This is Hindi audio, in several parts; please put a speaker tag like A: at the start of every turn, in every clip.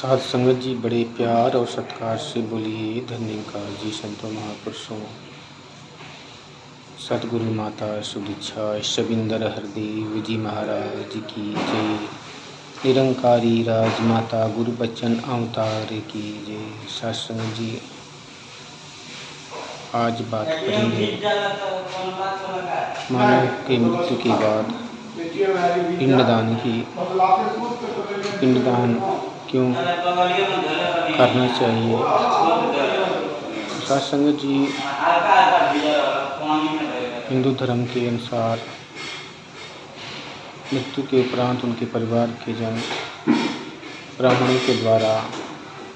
A: साध संगत जी बड़े प्यार और सत्कार से बोलिए धन्यकार जी संतों महापुरुषों सतगुरु माता सुदीक्षा शबिंदर हरदेव जी महाराज की जय। निरंकारी राजमाता गुरु बच्चन अवतार की जय। सत्संग जी आज बात करेंगे मानव के मृत्यु के बाद पिंडदान की। पिंडदान क्यों करना चाहिए। सत्संग जी हिंदू धर्म के अनुसार मृत्यु के उपरांत उनके परिवार के जन ब्राह्मणों के द्वारा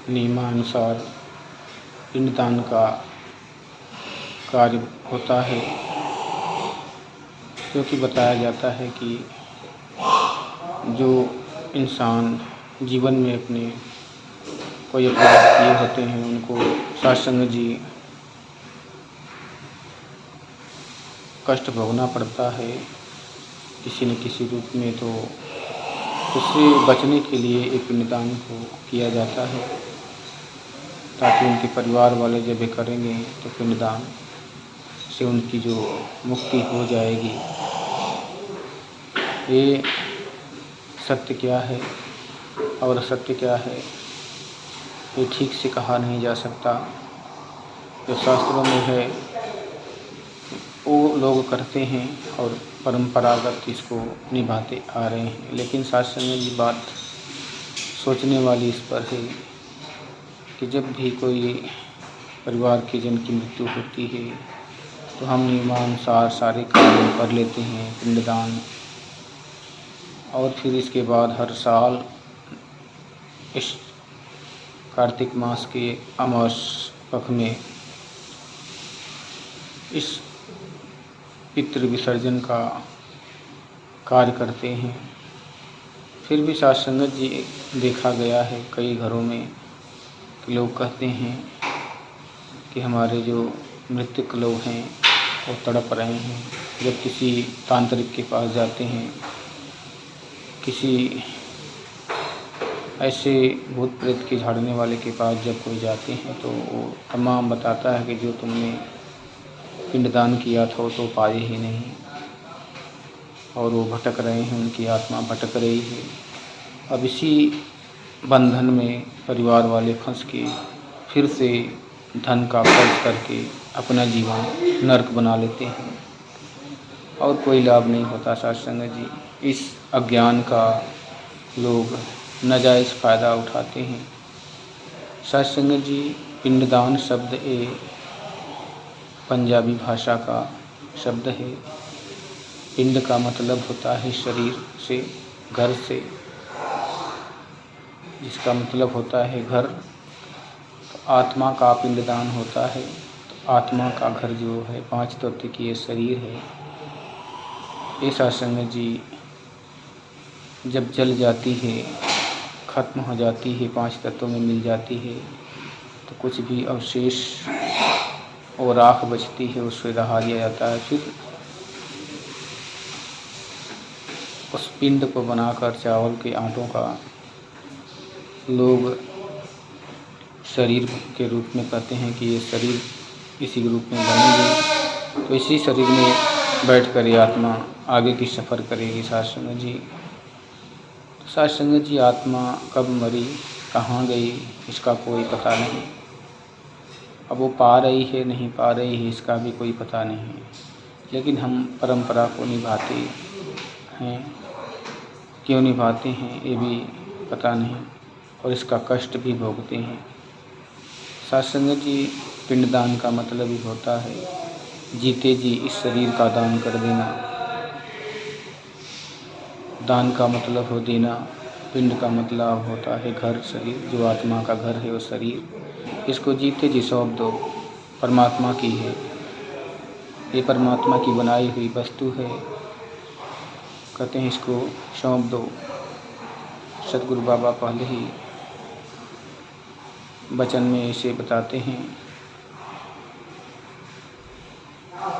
A: नियमानुसार पिंडदान का कार्य होता है, क्योंकि बताया जाता है कि जो इंसान जीवन में अपने कोई अपराध किए होते हैं उनको सत्संग जी कष्ट भोगना पड़ता है किसी न किसी रूप में। तो उससे बचने के लिए एक पिंडदान को किया जाता है, ताकि उनके परिवार वाले जब भी करेंगे तो पिंडदान से उनकी जो मुक्ति हो जाएगी। ये सत्य क्या है और असत्य क्या है ये ठीक से कहा नहीं जा सकता। जो शास्त्रों में है वो लोग करते हैं और परंपरागत इसको निभाते आ रहे हैं, लेकिन शास्त्र में ये बात सोचने वाली इस पर है कि जब भी कोई परिवार के जन की मृत्यु होती है तो हम नियमानुसार सारे कार्य कर लेते हैं पिंडदान, और फिर इसके बाद हर साल इस कार्तिक मास के अमावस पक्ष में इस पितृ विसर्जन का कार्य करते हैं। फिर भी सत्संग जी देखा गया है कई घरों में कि लोग कहते हैं कि हमारे जो मृतक लोग हैं वो तड़प रहे हैं। जब किसी तांत्रिक के पास जाते हैं, किसी ऐसे भूत प्रेत के झाड़ने वाले के पास जब कोई जाते हैं तो वो तमाम बताता है कि जो तुमने पिंडदान किया था वो तो पाए ही नहीं, और वो भटक रहे हैं, उनकी आत्मा भटक रही है। अब इसी बंधन में परिवार वाले फंस के फिर से धन का खर्च करके अपना जीवन नरक बना लेते हैं और कोई लाभ नहीं होता। सत्संग जी इस अज्ञान का लोग नाजायज़ फ़ायदा उठाते हैं। सत्संग जी पिंडदान शब्द एक पंजाबी भाषा का शब्द है। पिंड का मतलब होता है शरीर से, घर से, जिसका मतलब होता है घर। तो आत्मा का पिंडदान होता है। तो आत्मा का घर जो है 5 तत्व की ये शरीर है। ये सत्संग जी जब जल जाती है, खत्म हो जाती है, 5 तत्वों में मिल जाती है, तो कुछ भी अवशेष और राख बचती है उससे दहा दिया जाता है। फिर उस पिंड को बनाकर चावल के आटों का लोग शरीर के रूप में कहते हैं कि ये शरीर इसी रूप में बनेगी, तो इसी शरीर में बैठकर ये आत्मा आगे की सफ़र करेगी। सत्संग जी तो सत्संग जी आत्मा कब मरी, कहाँ गई, इसका कोई पता नहीं। अब वो पा रही है नहीं पा रही है इसका भी कोई पता नहीं है, लेकिन हम परंपरा को निभाते हैं। क्यों निभाते हैं ये भी पता नहीं, और इसका कष्ट भी भोगते हैं। सत्संग जी पिंडदान का मतलब ही होता है जीते जी इस शरीर का दान कर देना। दान का मतलब हो देना, पिंड का मतलब होता है घर, शरीर। जो आत्मा का घर है वो शरीर, इसको जीते जी सौंप दो। परमात्मा की है ये, परमात्मा की बनाई हुई वस्तु है, कहते हैं इसको सौंप दो। सतगुरु बाबा पहले ही वचन में इसे बताते हैं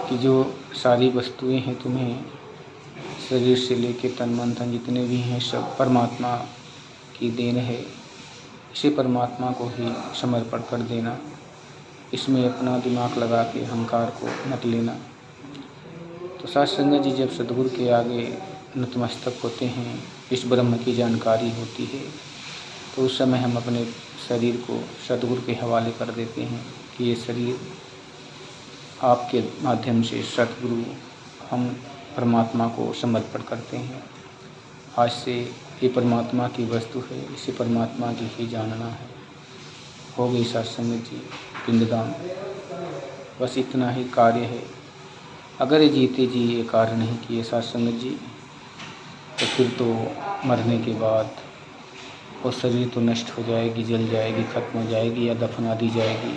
A: कि जो सारी वस्तुएं हैं तुम्हें, शरीर से लेके तन मन धन जितने भी हैं सब परमात्मा की देन है। इसे परमात्मा को ही समर्पण कर देना, इसमें अपना दिमाग लगा के अहंकार को मत लेना। तो साध संगत जी, जब सद्गुरु के आगे नतमस्तक होते हैं, इस ब्रह्म की जानकारी होती है, तो उस समय हम अपने शरीर को सद्गुरु के हवाले कर देते हैं कि ये शरीर आपके माध्यम से सद्गुरु हम परमात्मा को समर्पण करते हैं। आज से ये परमात्मा की वस्तु है, इसे परमात्मा की ही जानना है। हो गई सत्संग जी पिंडदान, बस इतना ही कार्य है। अगर ये जीते जी ये कार्य नहीं किए सत्संग जी, तो फिर तो मरने के बाद वो शरीर तो नष्ट हो जाएगी, जल जाएगी, खत्म हो जाएगी, या दफना दी जाएगी,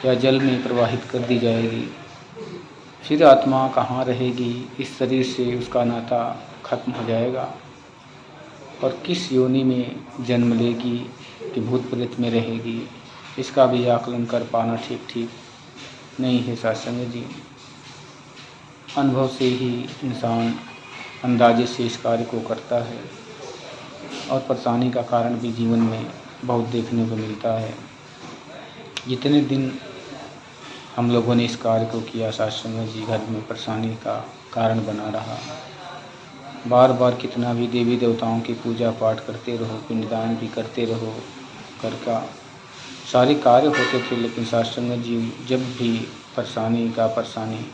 A: या जल में प्रवाहित कर दी जाएगी। फिर आत्मा कहाँ रहेगी? इस शरीर से उसका नाता खत्म हो जाएगा। और किस योनि में जन्म लेगी कि भूत प्रेत में रहेगी, इसका भी आकलन कर पाना ठीक नहीं है सत्संग जी। अनुभव से ही इंसान अंदाजे से इस कार्य को करता है, और परेशानी का कारण भी जीवन में बहुत देखने को मिलता है। जितने दिन हम लोगों ने इस कार्य को किया सत्संग जी, घर में परेशानी का कारण बना रहा। बार बार कितना भी देवी देवताओं की पूजा पाठ करते रहो, पिंडदान भी करते रहो, घर का सारे कार्य होते थे, लेकिन सत्संग जी जब भी परेशानी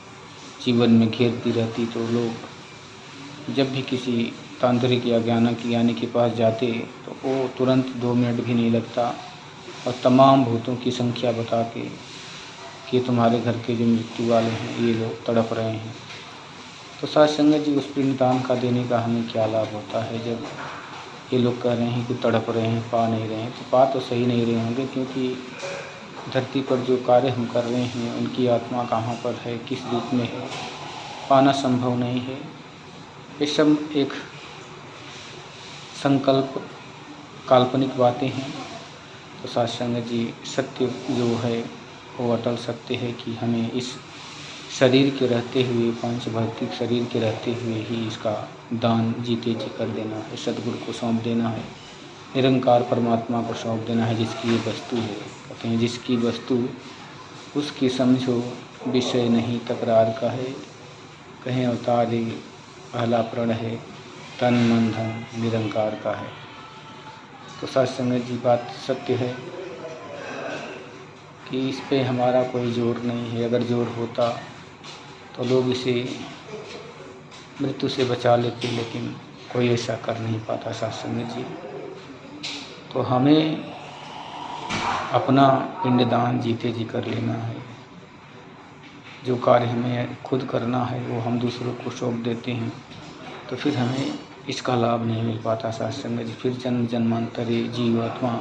A: जीवन में घेरती रहती, तो लोग जब भी किसी तांत्रिक या ज्ञानी के पास जाते, तो वो तुरंत 2 मिनट भी नहीं लगता, और तमाम भूतों की संख्या बता के कि तुम्हारे घर के जो मृत्यु वाले हैं ये लोग तड़प रहे हैं। तो सत्संग जी, उस पिंडदान का देने का हमें क्या लाभ होता है, जब ये लोग कह रहे हैं कि तड़प रहे हैं, पा नहीं रहे हैं। तो पा तो सही नहीं रहे होंगे, क्योंकि धरती पर जो कार्य हम कर रहे हैं उनकी आत्मा कहाँ पर है, किस रूप में है, पाना संभव नहीं है। ये सब एक संकल्प, काल्पनिक बातें हैं। तो सत्संग जी, सत्य जो है वो अटल सत्य है कि हमें इस शरीर के रहते हुए, पांच भौतिक शरीर के रहते हुए ही इसका दान जीते जी कर देना है, सद्गुरु को सौंप देना है, निरंकार परमात्मा को सौंप देना है, जिसकी ये वस्तु है। कहते हैं जिसकी वस्तु उसकी समझो, विषय नहीं तकरार का है, कहें अवतारे पहला प्रण है, तन मन धन निरंकार का है। तो सत्संग जी, बात सत्य है कि इस पे हमारा कोई जोर नहीं है। अगर जोर होता तो लोग इसे मृत्यु से बचा लेते, लेकिन कोई ऐसा कर नहीं पाता सत्संग जी। तो हमें अपना पिंडदान जीते जी कर लेना है। जो कार्य हमें खुद करना है वो हम दूसरों को सौंप देते हैं, तो फिर हमें इसका लाभ नहीं मिल पाता सत्संग जी। फिर जन्म जन्मांतरे जीवात्मा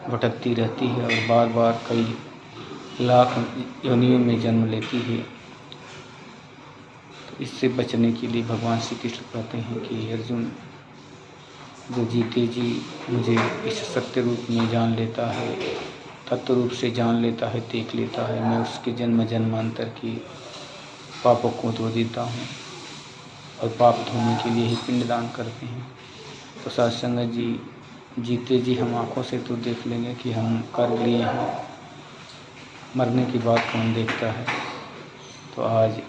A: भटकती रहती है, और बार बार कई लाख योनियों में जन्म लेती है। तो इससे बचने के लिए भगवान श्री कृष्ण कहते हैं कि अर्जुन, जो जीते जी मुझे इस सत्य रूप में जान लेता है, तत्व रूप से जान लेता है, देख लेता है, मैं उसके जन्म जन्मांतर की पापों को धो देता हूँ। और पाप धोने के लिए ही पिंडदान करते हैं। तो सत्संग जी, जीते जी हम आँखों से तो देख लेंगे कि हम कर लिए हैं, मरने की बात कौन देखता है। तो आज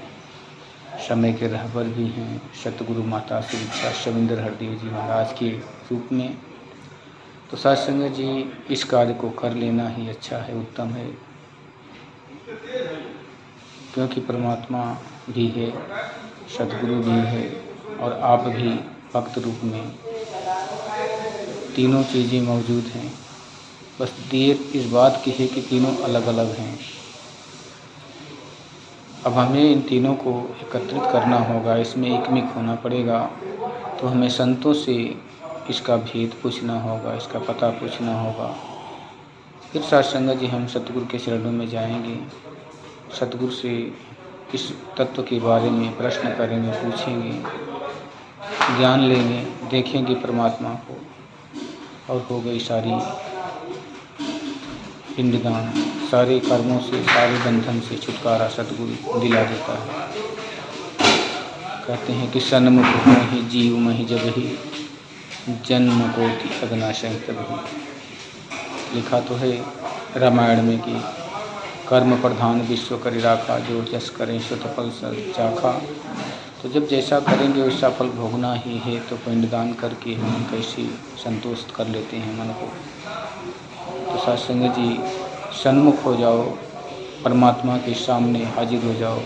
A: समय के रहबर भी हैं सतगुरु माता श्री दीक्षा शविंदर हरदेव जी महाराज के रूप में। तो सत्संग जी, इस कार्य को कर लेना ही अच्छा है, उत्तम है, क्योंकि परमात्मा भी है, सतगुरु भी है, और आप भी भक्त रूप में, तीनों चीज़ें मौजूद हैं। बस देर इस बात की है कि तीनों अलग अलग हैं। अब हमें इन तीनों को एकत्रित करना होगा, इसमें एकमिक होना पड़ेगा। तो हमें संतों से इसका भेद पूछना होगा, इसका पता पूछना होगा। फिर सत्संग जी, हम सतगुरु के शरणों में जाएंगे, सतगुरु से इस तत्व के बारे में प्रश्न करेंगे, पूछेंगे, ज्ञान लेंगे, देखेंगे परमात्मा को, और हो गई सारी पिंडदान। सारे कर्मों से, सारे बंधन से छुटकारा सतगुरु दिला देता है। कहते हैं कि सन्मुख हो ही जीव मही जब ही, जन्म कोटि अगनाशय तब ही। लिखा तो है रामायण में कि कर्म प्रधान विश्व करि राखा, जो जस करें सो तो फल चाखा। तो जब जैसा करेंगे वैसा फल भोगना ही है, तो पिंडदान करके हम कैसे संतुष्ट कर लेते हैं मन को। तो साथ संगत जी, सन्मुख हो जाओ, परमात्मा के सामने हाजिर हो जाओ।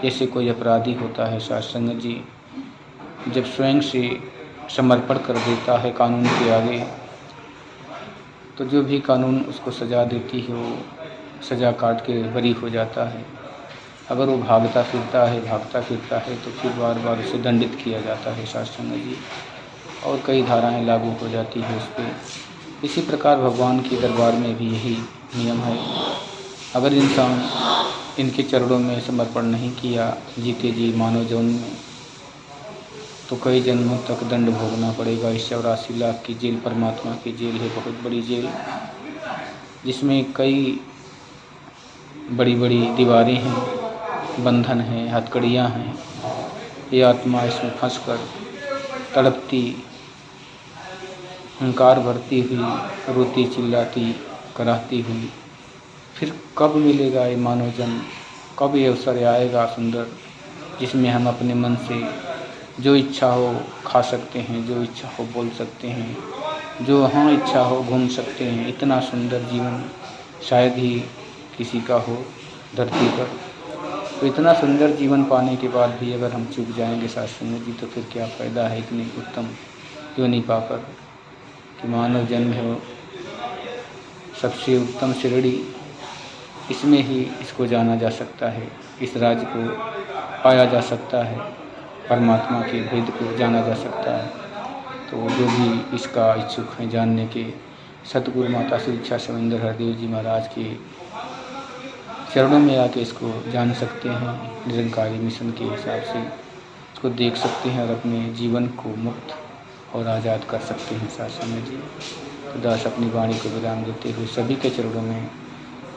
A: जैसे कोई अपराधी होता है साथ संगत जी, जब स्वयं से समर्पण कर देता है कानून के आगे, तो जो भी कानून उसको सज़ा देती है वो सज़ा काट के बरी हो जाता है। अगर वो भागता फिरता है तो फिर बार बार उसे दंडित किया जाता है साथ संगत जी, और कई धाराएं लागू हो जाती है उस पर। इसी प्रकार भगवान के दरबार में भी यही नियम है। अगर इंसान इनके चरणों में समर्पण नहीं किया जीते जी मानव जन्म में, तो कई जन्मों तक दंड भोगना पड़ेगा। इस 84 लाख की जेल परमात्मा की जेल है, बहुत बड़ी जेल, जिसमें कई बड़ी बड़ी दीवारें हैं, बंधन हैं, हथकड़ियाँ हैं। ये आत्मा इसमें फंसकर तड़पती, हुंकार भरती हुई, रोती चिल्लाती कराहती हुई, फिर कब मिलेगा ये मानव जन्म, कब ये अवसर आएगा सुंदर, जिसमें हम अपने मन से जो इच्छा हो खा सकते हैं, जो इच्छा हो बोल सकते हैं, जो हाँ इच्छा हो घूम सकते हैं। इतना सुंदर जीवन शायद ही किसी का हो धरती पर। तो इतना सुंदर जीवन पाने के बाद भी अगर हम चूक जाएंगे साथ संगत जी, तो फिर क्या फ़ायदा है इतनी उत्तम योनि पाकर कि मानव जन्म है सबसे उत्तम श्रेणी, इसमें ही इसको जाना जा सकता है, इस राज को पाया जा सकता है, परमात्मा के भेद को जाना जा सकता है। तो जो भी इसका इच्छुक हैं जानने के, सतगुरु माता श्री इच्छा सविंदर हरदेव जी महाराज के चरणों में आके इसको जान सकते हैं। निरंकारी मिशन के हिसाब से इसको देख सकते हैं और अपने जीवन को मुक्त और आज़ाद कर सकते हैं साथ संगत जी। तो दास अपनी वाणी को विराम देते हुए सभी के चरणों में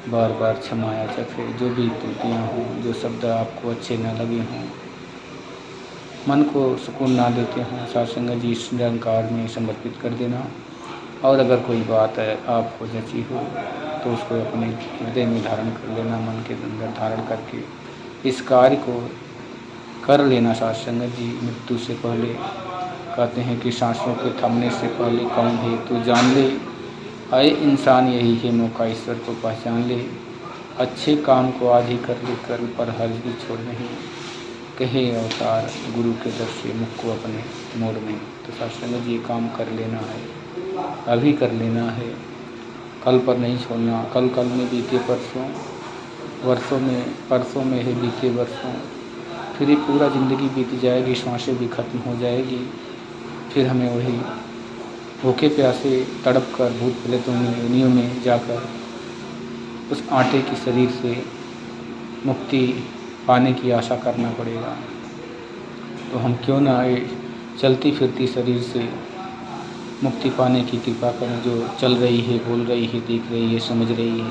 A: बार बार क्षमा याचक है। जो भी त्रुटियाँ हों, जो शब्द आपको अच्छे न लगे हों, मन को सुकून ना देते हों, साथ संगत जी इस निरंकार में समर्पित कर देना। और अगर कोई बात है आपको जची हो तो उसको अपने हृदय में धारण कर लेना, मन के अंदर धारण करके इस कार्य को कर लेना साथ संगत जी। मृत्यु से पहले कहते हैं कि सांसों के थमने से पहले कौन है तो जान ले, आए इंसान यही है मौका ईश्वर को पहचान ले। अच्छे काम को आज ही कर ले, कर्म पर हर्ज भी छोड़ नहीं, कहे अवतार गुरु के दर से मुख को अपने मोड़ में। तो साथ संगत जी ये काम कर लेना है, अभी कर लेना है, कल पर नहीं छोड़ना। कल कल में बीते परसों, वर्षों में परसों में है बीते वर्षों, फिर ये पूरा ज़िंदगी बीत जाएगी, सांसें भी खत्म हो जाएगी। फिर हमें वही भूखे प्यासे तड़प कर भूत प्रेतों में योनियों में जाकर उस आटे के शरीर से मुक्ति पाने की आशा करना पड़ेगा। तो हम क्यों ना चलती फिरती शरीर से मुक्ति पाने की कृपा करें, जो चल रही है, बोल रही है, देख रही है, समझ रही है,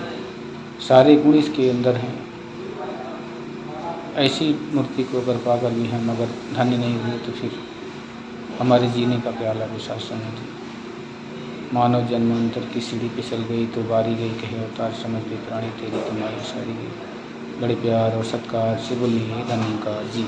A: सारे गुण इसके अंदर हैं। ऐसी मूर्ति को अगर पाकर भी हम अगर धन्य नहीं हुए तो फिर हमारे जीने का क्या लाभ है साथ संगत जी। मानव जन्मांतर की सीढ़ी फिसल गई तो बारी गई, कहीं अवतार समझ के प्राणी तेरी तुम्हारी सारी गई। बड़े प्यार और सत्कार से बोलिए धन्यकार जी।